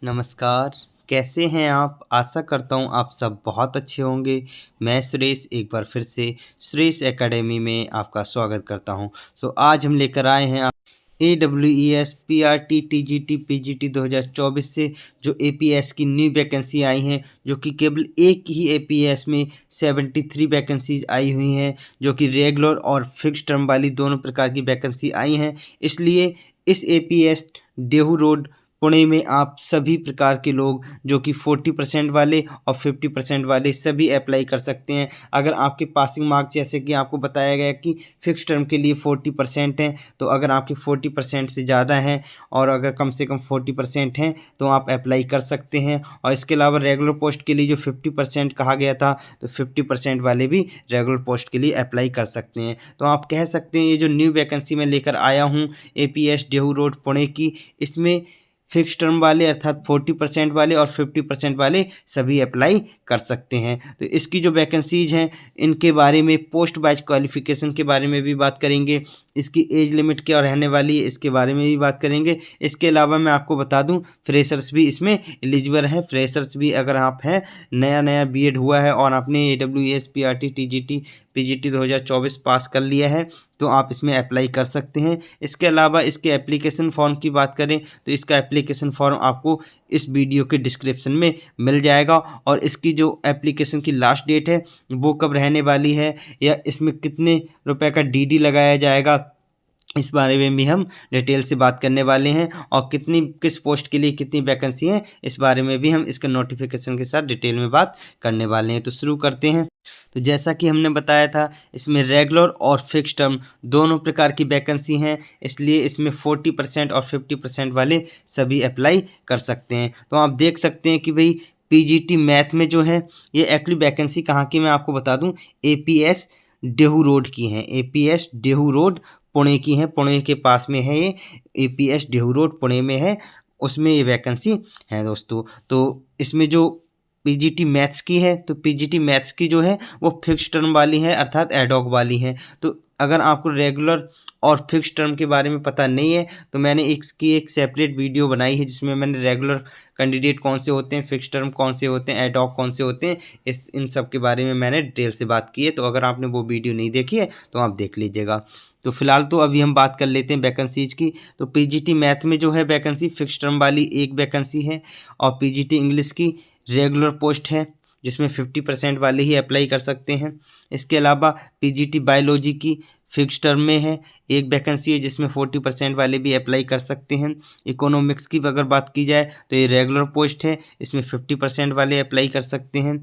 नमस्कार, कैसे हैं आप? आशा करता हूँ आप सब बहुत अच्छे होंगे। मैं सुरेश एक बार फिर से सुरेश एकेडमी में आपका स्वागत करता हूँ। आज हम लेकर आए हैं AWES PRT TGT PGT 2024 से जो APS की न्यू वैकेंसी आई हैं, जो कि केवल एक ही APS में 73 वैकेंसीज आई हुई हैं, जो कि रेगुलर और फिक्स टर्म वाली दोनों प्रकार की वैकेंसी आई हैं। इसलिए इस APS डेहू रोड पुणे में आप सभी प्रकार के लोग जो कि 40% वाले और 50% वाले सभी अप्लाई कर सकते हैं। अगर आपके पासिंग मार्क्स, जैसे कि आपको बताया गया कि फिक्स टर्म के लिए 40% हैं, तो अगर आपके 40% से ज़्यादा हैं और अगर कम से कम 40% हैं तो आप अप्लाई कर सकते हैं। और इसके अलावा रेगुलर पोस्ट के लिए जो 50% कहा गया था, तो 50% वाले भी रेगुलर पोस्ट के लिए अप्लाई कर सकते हैं। तो आप कह सकते हैं ये जो न्यू वैकेंसी मैं लेकर आया हूँ APS डेहू रोड पुणे की, इसमें फिक्स टर्म वाले अर्थात 40% वाले और 50% वाले सभी अप्लाई कर सकते हैं। तो इसकी जो वैकेंसीज हैं इनके बारे में, पोस्ट वाइज क्वालिफिकेशन के बारे में भी बात करेंगे, इसकी एज लिमिट क्या रहने वाली है इसके बारे में भी बात करेंगे। इसके अलावा मैं आपको बता दूं, फ्रेशर्स भी इसमें एलिजिबल हैं। फ्रेशर्स भी अगर आप हैं, नया बीएड हुआ है और आपने AWES PRT TGT PGT 2024 पास कर लिया है, तो आप इसमें अप्लाई कर सकते हैं। इसके अलावा इसके एप्लीकेशन फॉर्म की बात करें तो इसका एप्लीकेशन फॉर्म आपको इस वीडियो के डिस्क्रिप्शन में मिल जाएगा। और इसकी जो एप्लीकेशन की लास्ट डेट है वो कब रहने वाली है, या इसमें कितने रुपए का DD लगाया जाएगा, इस बारे में भी हम डिटेल से बात करने वाले हैं। और किस पोस्ट के लिए कितनी वैकेंसी है, इस बारे में भी हम इसके नोटिफिकेशन के साथ डिटेल में बात करने वाले हैं। तो शुरू करते हैं। तो जैसा कि हमने बताया था, इसमें रेगुलर और फिक्स टर्म दोनों प्रकार की वैकेंसी हैं, इसलिए इसमें 40% और 50% वाले सभी अप्लाई कर सकते हैं। तो आप देख सकते हैं कि भाई PGT मैथ में जो है, ये एक्चुअली वैकेंसी कहाँ की मैं आपको बता दूं, APS डेहू रोड की हैं। APS डेहू रोड पुणे की हैं, पुणे के पास में है ये। APS डेहू रोड पुणे में है, उसमें ये वैकेंसी है दोस्तों। तो इसमें जो PGT मैथ्स की है, तो PGT मैथ्स की जो है वो फिक्स टर्म वाली है अर्थात एडॉक वाली है। तो अगर आपको रेगुलर और फिक्स टर्म के बारे में पता नहीं है, तो मैंने इसकी एक सेपरेट वीडियो बनाई है जिसमें मैंने रेगुलर कैंडिडेट कौन से होते हैं, फिक्स टर्म कौन से होते हैं, एडॉक कौन से होते हैं, इन सब के बारे में मैंने डिटेल से बात की है। तो अगर आपने वो वीडियो नहीं देखी है तो आप देख लीजिएगा। तो फिलहाल तो अभी हम बात कर लेते हैं वैकेंसीज की। तो PGT मैथ में जो है वैकेंसी फिक्स टर्म वाली एक वैकेंसी है, और PGT इंग्लिश की रेगुलर पोस्ट है जिसमें 50% वाले ही अप्लाई कर सकते हैं। इसके अलावा PGT बायोलॉजी की फिक्स टर्म में है, एक वैकेंसी है जिसमें 40% वाले भी अप्लाई कर सकते हैं। इकोनॉमिक्स की अगर बात की जाए तो ये रेगुलर पोस्ट है, इसमें 50% वाले अप्लाई कर सकते हैं।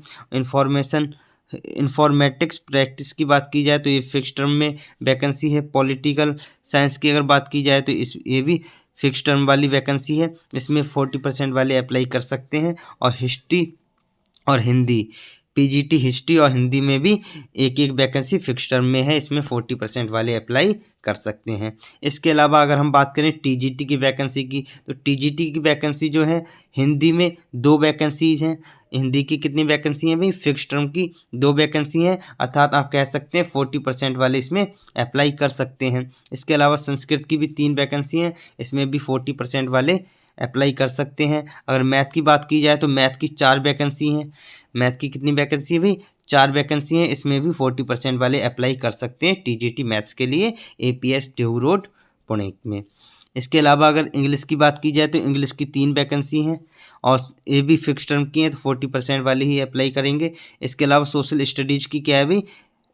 इंफॉर्मेटिक्स प्रैक्टिस की बात की जाए तो ये फिक्स टर्म में वैकेंसी है। पॉलिटिकल साइंस की अगर बात की जाए तो ये भी फिक्स टर्म वाली वैकेंसी है, इसमें 40% वाले अप्लाई कर सकते हैं। और हिस्ट्री और हिंदी, PGT हिस्ट्री और हिंदी में भी एक एक वैकेंसी फिक्स टर्म में है, इसमें 40% वाले अप्लाई कर सकते हैं। इसके अलावा अगर हम बात करें TGT की वैकेंसी की, तो TGT की वैकेंसी जो है, हिंदी में 2 वैकेंसीज हैं। हिंदी की कितनी वैकेंसी हैं भाई, फिक्स टर्म की 2 वैकेंसी हैं, अर्थात आप कह सकते हैं 40% वाले इसमें अप्लाई कर सकते हैं। इसके अलावा संस्कृत की भी 3 वैकेंसी हैं, इसमें भी 40% वाले अप्लाई कर सकते हैं। अगर मैथ की बात की जाए तो मैथ की 4 वैकेंसी हैं। मैथ की कितनी वैकेंसी है भाई, 4 वैकेंसी हैं, इसमें भी 40% वाले अप्लाई कर सकते हैं TGT मैथ्स के लिए APS डेहू रोड पुणे में। इसके अलावा अगर इंग्लिश की बात की जाए तो इंग्लिश की 3 वैकेंसी हैं, और ये भी फिक्स टर्म की हैं, तो 40% वाले ही अप्लाई करेंगे। इसके अलावा सोशल स्टडीज़ की क्या है भाई,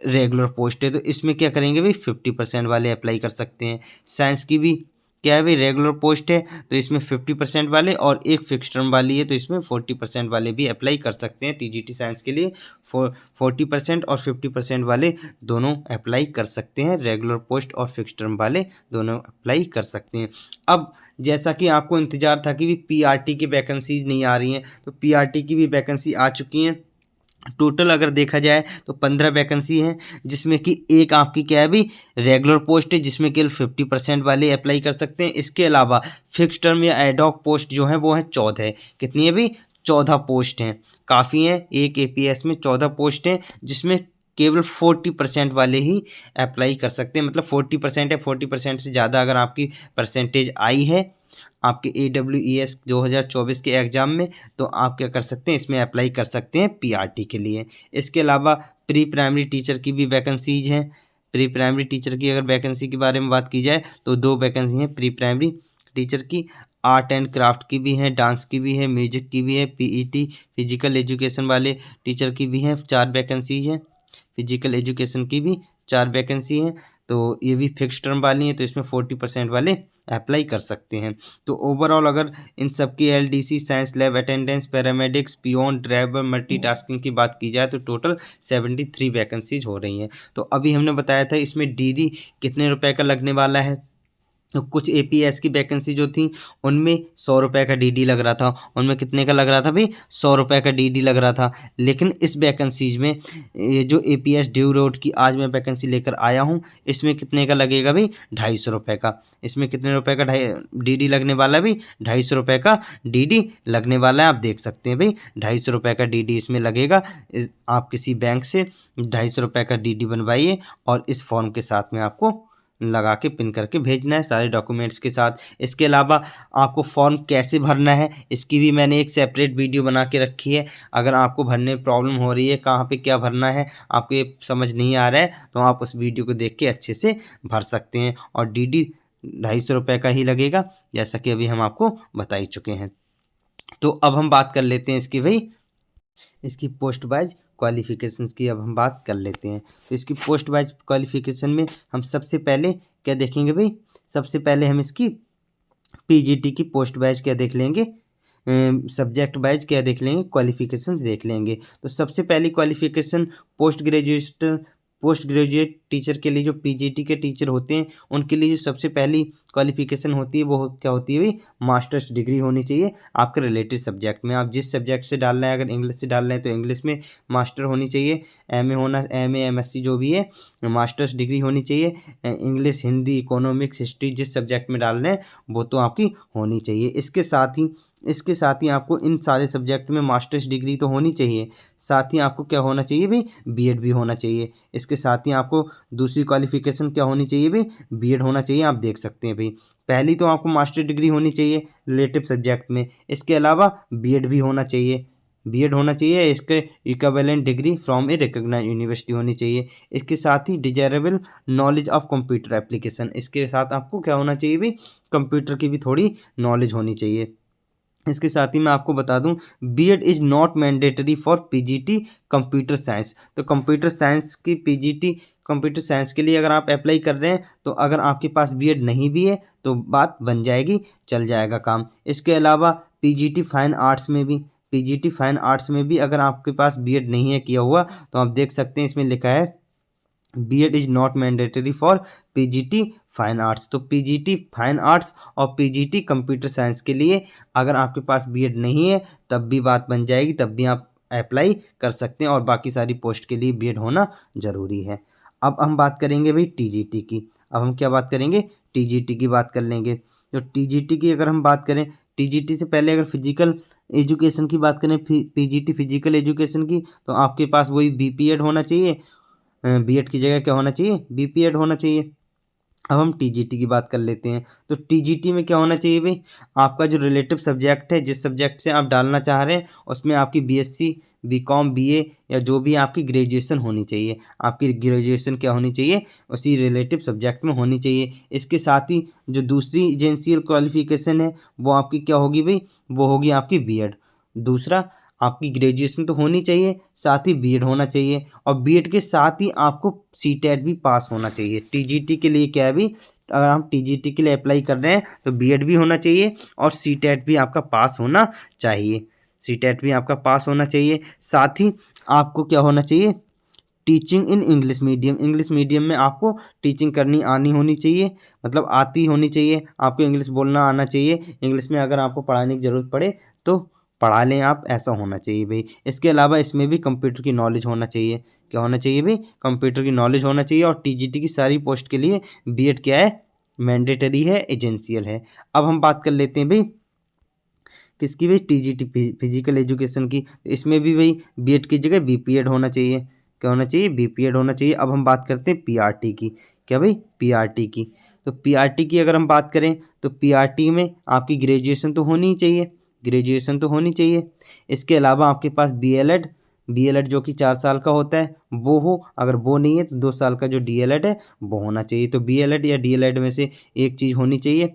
रेगुलर पोस्ट है, तो इसमें क्या करेंगे भाई, 50% वाले अप्लाई कर सकते हैं। साइंस की भी क्या है भाई, रेगुलर पोस्ट है, तो इसमें 50% वाले और एक फिक्स टर्म वाली है, तो इसमें 40% वाले भी अप्लाई कर सकते हैं। TGT साइंस के लिए 40% और 50% वाले दोनों अप्लाई कर सकते हैं, रेगुलर पोस्ट और फिक्स टर्म वाले दोनों अप्लाई कर सकते हैं। अब जैसा कि आपको इंतजार था कि भी PRT की वैकेंसीज नहीं आ रही हैं, तो PRT की भी वैकेंसी आ चुकी हैं। टोटल अगर देखा जाए तो 15 वैकेंसी हैं, जिसमें कि एक आपकी क्या है भी, रेगुलर पोस्ट है जिसमें केवल 50% वाले अप्लाई कर सकते हैं। इसके अलावा फिक्स टर्म या एडॉक पोस्ट जो है वो है 14 है। कितनी है भी, 14 पोस्ट हैं, काफ़ी हैं। एक APS में 14 पोस्ट हैं, जिसमें केवल 40% वाले ही अप्लाई कर सकते हैं। मतलब 40% है, 40% से ज़्यादा अगर आपकी परसेंटेज आई है आपके AWES 2024 के एग्ज़ाम में, तो आप क्या कर सकते हैं, इसमें अप्लाई कर सकते हैं PRT के लिए। इसके अलावा प्री प्राइमरी टीचर की भी वैकेंसीज हैं। प्री प्राइमरी टीचर की अगर वैकेंसी के बारे में बात की जाए तो 2 वैकेंसी हैं प्री प्राइमरी टीचर की। आर्ट एंड क्राफ्ट की भी है, डांस की भी है, म्यूजिक की भी है, PET फिजिकल एजुकेशन वाले टीचर की भी हैं 4 वैकेंसीज हैं। फिजिकल एजुकेशन की भी 4 वैकेंसी हैं। तो ये भी फिक्स टर्म वाली हैं, तो इसमें 40% वाले अप्लाई कर सकते हैं। तो ओवरऑल अगर इन सब की LDC, science lab attendance, paramedics, peon, driver, multitasking की बात की जाए तो टोटल 73 वैकेंसीज हो रही हैं। तो अभी हमने बताया था इसमें DD कितने रुपए का लगने वाला है। तो कुछ APS की वैकेंसी जो थी उनमें 100 रुपये का DD लग रहा था। उनमें कितने का लग रहा था भाई, 100 रुपये का DD लग रहा था। लेकिन इस वैकेंसीज में ये जो APS ड्यू रोड की आज मैं वैकेंसी लेकर आया हूँ, इसमें कितने का लगेगा भाई, 250 रुपये का। इसमें कितने रुपए का DD लगने वाला है भाई, 250 रुपये का DD लगने वाला है। आप देख सकते हैं भाई 250 रुपये का DD इसमें लगेगा। आप किसी बैंक से 250 रुपये का DD बनवाइए और इस फॉर्म के साथ में आपको लगा के पिन करके भेजना है सारे डॉक्यूमेंट्स के साथ। इसके अलावा आपको फॉर्म कैसे भरना है इसकी भी मैंने एक सेपरेट वीडियो बना के रखी है। अगर आपको भरने में प्रॉब्लम हो रही है, कहाँ पे क्या भरना है आपको ये समझ नहीं आ रहा है, तो आप उस वीडियो को देख के अच्छे से भर सकते हैं। और DD 250 रुपये का ही लगेगा, जैसा कि अभी हम आपको बता ही चुके हैं। तो अब हम बात कर लेते हैं इसकी पोस्ट वाइज क्वालिफिकेशन की अब हम बात कर लेते हैं। तो इसकी पोस्ट वाइज क्वालिफिकेशन में हम सबसे पहले क्या देखेंगे भाई, सबसे पहले हम इसकी PGT की पोस्ट वाइज क्या देख लेंगे, सब्जेक्ट वाइज क्या देख लेंगे, क्वालिफिकेशन देख लेंगे। तो सबसे पहली क्वालिफिकेशन पोस्ट ग्रेजुएट टीचर के लिए जो PGT के टीचर होते हैं उनके लिए जो सबसे पहली क्वालिफिकेशन होती है वो क्या होती है भाई, मास्टर्स डिग्री होनी चाहिए आपके रिलेटेड सब्जेक्ट में। आप जिस सब्जेक्ट से डाल रहे हैं, अगर इंग्लिश से डाल रहे हैं तो इंग्लिश में मास्टर होनी चाहिए, MA MSc जो भी है, मास्टर्स डिग्री होनी चाहिए। इंग्लिश, हिंदी, इकोनॉमिक्स, हिस्ट्री जिस सब्जेक्ट में डाल रहे हैं वो तो आपकी होनी चाहिए। इसके साथ ही आपको इन सारे सब्जेक्ट में मास्टर्स डिग्री तो होनी चाहिए, साथ ही आपको क्या होना चाहिए भाई, BEd भी होना चाहिए। इसके साथ ही आपको दूसरी क्वालिफिकेशन क्या होनी चाहिए भाई, BEd होना चाहिए। आप देख सकते हैं भाई, पहली तो आपको मास्टर डिग्री होनी चाहिए रिलेटिव सब्जेक्ट में, इसके अलावा BEd भी होना चाहिए। BEd होना चाहिए, इसके equivalent degree from a recognised university होनी चाहिए। इसके साथ ही desirable knowledge of computer application, इसके साथ आपको क्या होना चाहिए भाई, कंप्यूटर की भी थोड़ी नॉलेज होनी चाहिए। इसके साथ ही मैं आपको बता दूं, BEd is not mandatory for PGT computer science. तो कंप्यूटर साइंस की PGT कंप्यूटर साइंस के लिए अगर आप अप्लाई कर रहे हैं तो अगर आपके पास BEd नहीं भी है तो बात बन जाएगी, चल जाएगा काम। इसके अलावा PGT फाइन आर्ट्स में भी अगर आपके पास BEd नहीं है किया हुआ तो आप देख सकते हैं इसमें लिखा है BEd is not mandatory for PGT fine arts. तो PGT फाइन आर्ट्स और PGT कंप्यूटर साइंस के लिए अगर आपके पास BEd नहीं है तब भी बात बन जाएगी, तब भी आप अप्लाई कर सकते हैं और बाकी सारी पोस्ट के लिए BEd होना ज़रूरी है। अब हम बात करेंगे भाई TGT की। अब हम क्या बात करेंगे, TGT की बात कर लेंगे। तो TGT की अगर हम बात करें, TGT से पहले अगर फिजिकल एजुकेशन की बात करें, PGT फिजिकल एजुकेशन की, तो आपके पास वही BPEd होना चाहिए। BEd की जगह क्या होना चाहिए, BPEd होना चाहिए। अब हम TGT की बात कर लेते हैं। तो TGT में क्या होना चाहिए भाई, आपका जो रिलेटिव सब्जेक्ट है, जिस सब्जेक्ट से आप डालना चाह रहे हैं उसमें आपकी BSc, BCom, BA या जो भी आपकी ग्रेजुएशन होनी चाहिए, आपकी ग्रेजुएशन क्या होनी चाहिए, उसी रिलेटिव सब्जेक्ट में होनी चाहिए। इसके साथ ही जो दूसरी एजेंशियल क्वालिफिकेशन है वो आपकी क्या होगी भाई, वो होगी आपकी BEd। दूसरा, आपकी ग्रेजुएशन तो होनी चाहिए, साथ ही BEd होना चाहिए, और BEd के साथ ही आपको CTET भी पास होना चाहिए। TGT के लिए क्या है भी, अगर हम TGT के लिए अप्लाई कर रहे हैं तो BEd भी होना चाहिए और CTET भी आपका पास होना चाहिए। CTET भी आपका पास होना चाहिए। साथ ही आपको क्या होना चाहिए, टीचिंग इन इंग्लिश मीडियम में आपको टीचिंग करनी आनी होनी चाहिए, मतलब आती होनी चाहिए, आपको इंग्लिश बोलना आना चाहिए। इंग्लिश में अगर आपको पढ़ाने की ज़रूरत पड़े तो पढ़ा लें आप, ऐसा होना चाहिए भाई। इसके अलावा इसमें भी कंप्यूटर की नॉलेज होना चाहिए। क्या होना चाहिए भाई, कंप्यूटर की नॉलेज होना चाहिए। और TGT की सारी पोस्ट के लिए BEd क्या है, मैंडेटरी है, एजेंशियल है। अब हम बात कर लेते हैं भाई किसकी भाई, TGT फिजिकल एजुकेशन की। इसमें भी भाई BEd की जगह BPEd होना चाहिए। क्या होना चाहिए, BPEd होना चाहिए। अब हम बात करते हैं PRT की। क्या भाई, PRT की। तो पीआरटी की अगर हम बात करें तो पीआरटी में आपकी ग्रेजुएशन तो होनी ही चाहिए, ग्रेजुएशन तो होनी चाहिए। इसके अलावा आपके पास बीएलएड जो कि 4 साल का होता है वो हो, अगर वो नहीं है तो 2 साल का जो डीएलएड है वो होना चाहिए। तो बीएलएड या डीएलएड में से एक चीज़ होनी चाहिए,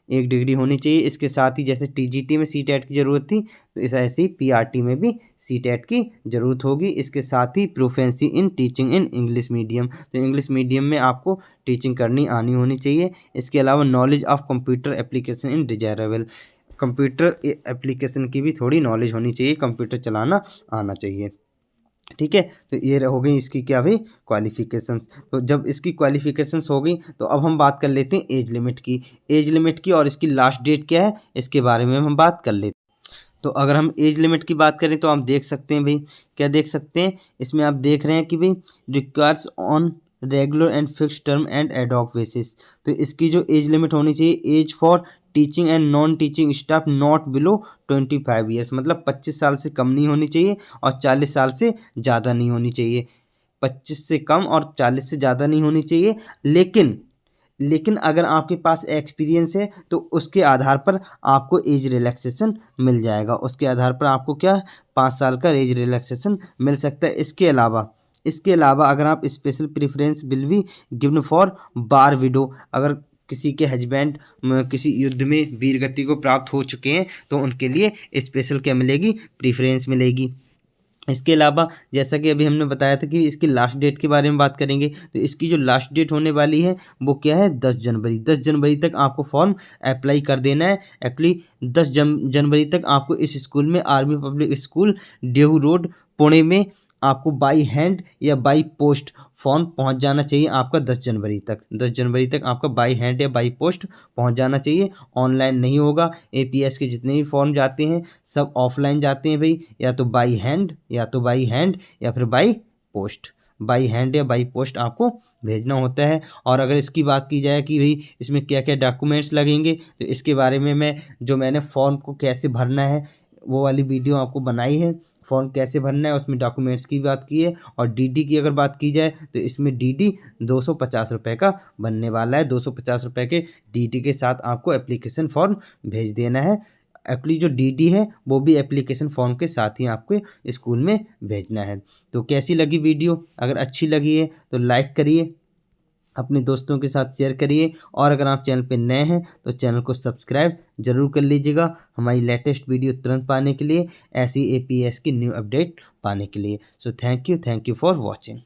एक डिग्री होनी चाहिए। इसके साथ ही जैसे टीजीटी में सीटेट की ज़रूरत थी तो इस ऐसे ही पीआरटी में भी सीटेट की ज़रूरत होगी। इसके साथ ही proficiency in teaching in English medium, तो इंग्लिश मीडियम में आपको टीचिंग करनी आनी होनी चाहिए। इसके अलावा knowledge of computer application in desirable, computer application की भी थोड़ी नॉलेज होनी चाहिए, कंप्यूटर चलाना आना चाहिए। ठीक है, तो ये हो गई इसकी क्या भाई क्वालिफिकेशंस। तो जब इसकी क्वालिफिकेशंस हो गई तो अब हम बात कर लेते हैं एज लिमिट की, एज लिमिट की और इसकी लास्ट डेट क्या है इसके बारे में हम बात कर लेते हैं। तो अगर हम एज लिमिट की बात करें तो आप देख सकते हैं भाई, क्या देख सकते हैं इसमें, आप देख रहे हैं कि भाई requires on regular and fix term and ad hoc basis. तो इसकी जो एज लिमिट होनी चाहिए, age for teaching and non teaching staff not below 25 years, मतलब 25 साल से कम नहीं होनी चाहिए और 40 साल से ज़्यादा नहीं होनी चाहिए। 25 से कम और 40 से ज़्यादा नहीं होनी चाहिए। लेकिन अगर आपके पास एक्सपीरियंस है तो उसके आधार पर आपको एज रिलैक्सेशन मिल जाएगा, उसके आधार पर आपको क्या 5 साल का एज रिलैक्सेशन मिल सकता है। इसके अलावा अगर आप special preference will be given for bar window, अगर किसी के हस्बैंड किसी युद्ध में वीरगति को प्राप्त हो चुके हैं तो उनके लिए स्पेशल क्या मिलेगी, प्रेफरेंस मिलेगी। इसके अलावा जैसा कि अभी हमने बताया था कि इसकी लास्ट डेट के बारे में बात करेंगे, तो इसकी जो लास्ट डेट होने वाली है वो क्या है 10 जनवरी तक आपको फॉर्म अप्लाई कर देना है। एक्चुअली 10 जनवरी तक आपको इस स्कूल में, army public school Dehu road Pune में आपको बाई हैंड या बाई पोस्ट फॉर्म पहुंच जाना चाहिए आपका 10 जनवरी तक आपका बाई हैंड या बाई पोस्ट पहुंच जाना चाहिए। ऑनलाइन नहीं होगा, एपीएस के जितने भी फॉर्म जाते हैं सब ऑफलाइन जाते हैं भाई, या तो बाई हैंड या फिर बाई पोस्ट, बाई हैंड या बाई पोस्ट आपको भेजना होता है। और अगर इसकी बात की जाए कि भाई इसमें क्या क्या डॉक्यूमेंट्स लगेंगे, तो इसके बारे में मैंने फॉर्म को कैसे भरना है वो वाली वीडियो आपको बनाई है, फॉर्म कैसे भरना है उसमें डॉक्यूमेंट्स की बात की है। और डीडी की अगर बात की जाए तो इसमें डीडी 250 रुपये का बनने वाला है, 250 रुपये के डीडी के साथ आपको एप्लीकेशन फॉर्म भेज देना है। एक्चुअली जो डीडी है वो भी एप्लीकेशन फॉर्म के साथ ही आपको स्कूल में भेजना है। तो कैसी लगी वीडियो, अगर अच्छी लगी है तो लाइक करिए, अपने दोस्तों के साथ शेयर करिए, और अगर आप चैनल पे नए हैं तो चैनल को सब्सक्राइब जरूर कर लीजिएगा हमारी लेटेस्ट वीडियो तुरंत पाने के लिए, ऐसी एपीएस की न्यू अपडेट पाने के लिए। So thank you for watching.